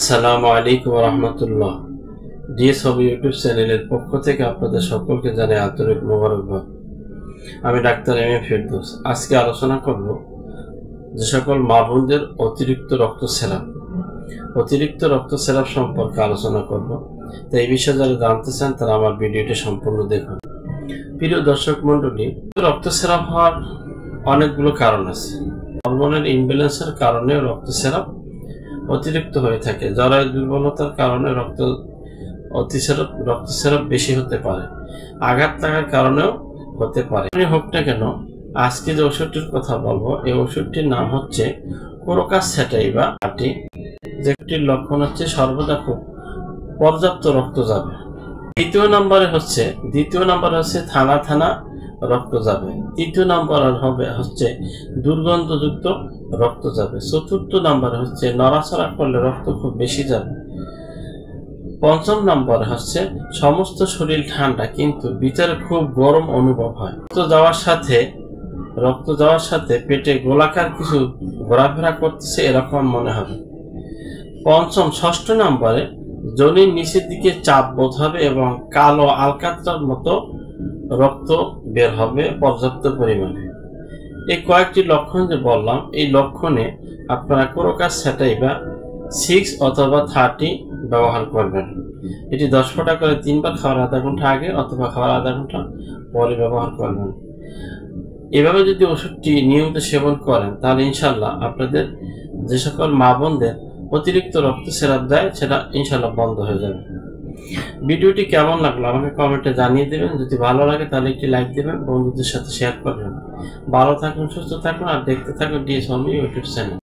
আসসালামু আলাইকুম ওয়া রাহমাতুল্লাহ। ডিএস হবি ইউটিউব চ্যানেলের পক্ষ থেকে আপনাদের সকলকে জানাই আন্তরিক মোবারকবাদ। আমি ডাক্তার এম এ ফেরদৌস। আজকে আলোচনা করব যে সকল মা বোনদের অতিরিক্ত রক্তস্রাব সম্পর্কে আলোচনা করব। তো এই বিষয়ে যারা জানতে চান তারা আমার ভিডিওটি সম্পূর্ণ দেখুন। প্রিয় দর্শক মণ্ডলী, রক্তস্রাব হওয়ার অনেকগুলো কারণ আছে। হরমোনের ইমব্যালেন্সের কারণে রক্তস্রাব অতিরিক্ত হয়ে থাকে। জরায়ু দুর্বলতার কারণে রক্তস্রাব বেশি হতে পারে। আঘাত লাগার কারণেও হতে পারে। হোক না কেন, আজকে যে ওষুধটির কথা বলবো, এই ওষুধটির নাম হচ্ছে কোরোকাস স্যাটাইভা। যেটির লক্ষণ হচ্ছে সর্বদা খুব পর্যাপ্ত রক্ত যাবে। দ্বিতীয় নম্বরে হচ্ছে থানা রক্ত যাবে। তৃতীয় নম্বর হচ্ছে দুর্গন্ধযুক্ত রক্ত যাবে। চতুর্থ নম্বরে হচ্ছে নড়াচড়া করলে রক্ত খুব বেশি যাবে। পঞ্চম নম্বরে হচ্ছে সমস্ত শরীর ঠান্ডা কিন্তু ভিতরে খুব গরম অনুভব হয়। রক্ত যাওয়ার সাথে পেটে গোলাকার কিছু ঘোরাফেরা করতেছে এরকম মনে হবে। ষষ্ঠ নম্বরে যোনির নিচের দিকে চাপ বোধ হবে এবং কালো আলকাতরার মতো রক্ত বের হবে পর্যাপ্ত পরিমাণে। এই কয়েকটি লক্ষণ যে বললাম, এই লক্ষণে আপনারা কোরোকাস স্যাটাইভা 6 অথবা 30 ব্যবহার করবেন। এটি 10 ফোঁটা করে 3 বার খাওয়ার আধা ঘন্টা আগে অথবা খাওয়ার আধা ঘন্টা পরে ব্যবহার করবেন। এভাবে যদি ওষুধটি নিয়মিত সেবন করেন তাহলে ইনশাল্লাহ আপনাদের যে সকল মা বোনদের অতিরিক্ত রক্তস্রাব দেয় সেটা ইনশাল্লাহ বন্ধ হয়ে যাবে। ভিডিওটি কেমন লাগলো আমাকে কমেন্টে জানিয়ে দেবেন। যদি ভালো লাগে তাহলে একটি লাইক দেবেন, বন্ধুদের সাথে শেয়ার করবেন। ভালো থাকুন, সুস্থ থাকুন আর দেখতে থাকুন ডিএস হোমি ইউটিউব চ্যানেল।